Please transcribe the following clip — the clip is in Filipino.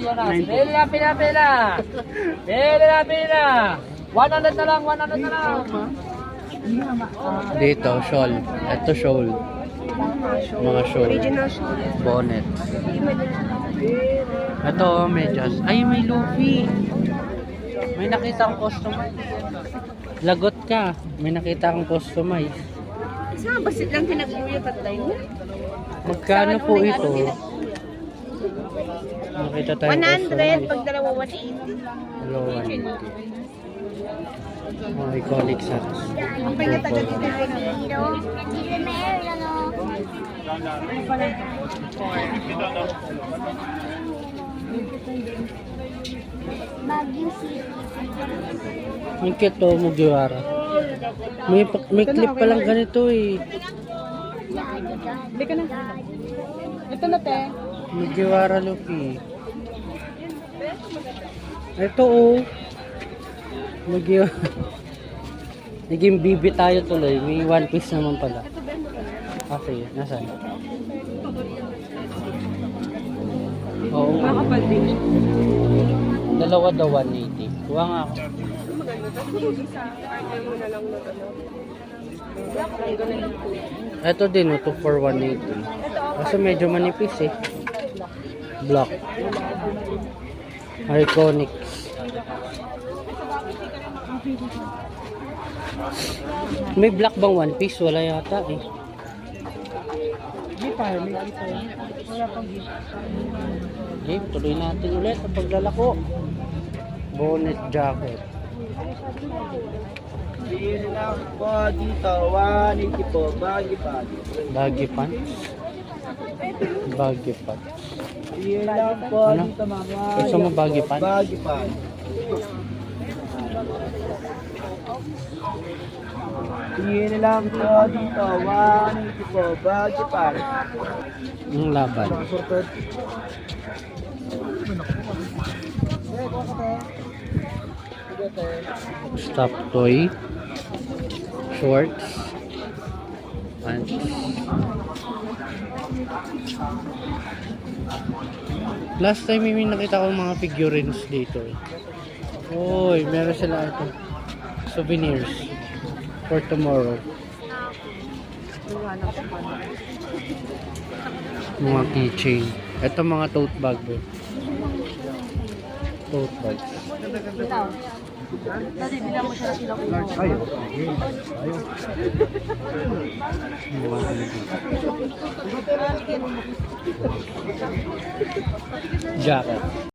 Pila, pila, pila. Pila, pila. 100 na lang, 100 na lang. Dito, shawl. Ito shawl. Mga shawl. Bonnet. Ito, medyas. Ay, may Luffy. May nakita akong customize. Lagot ka. May nakita akong customize. Saan ba lang pinag-uwi patay mo? Magkano po ito? Nakita tayo 100 pag dalawa 180. Dalawa 180. Mga iconic sets. Ang pinatagal dito Dito, dito meron ano. Baguio City. Ang cute to, Mugiwara. May clip pa lang ganito eh. Hindi ka na. Ito na te. Mugiwara Luffy. Ito oh. Mugiwara. Naging bibi tayo tuloy. May one piece naman pala. Okay, nasaan? Oo. Makapal din. Dalawa daw 180. Kuha nga ako. Ito din, ito for 180. Kasi medyo manipis eh. Black. Iconics. May black bang one piece? Wala yata eh. Hindi pa, may kita. Wala pang gift. Okay, tuloy natin ulit ang paglalako. Bonnet jacket. Pila lang po dito, 180 po, baggy baggy. Baggy pants. Baggy pants. Pila lang po Ano? dito, mama. Gusto mo baggy pants? Baggy pants. Pila lang po dito, 180 po, baggy pants. Yung laban. Stop toy. Shorts. Pants. Last time may nakita ko mga figurines dito. Uy, meron sila ito. Souvenirs. For tomorrow. Mga keychain. Ito mga tote bag. Tote bag. Dati bilang mo siya sila ko. Ayaw. Ayaw. Jacket.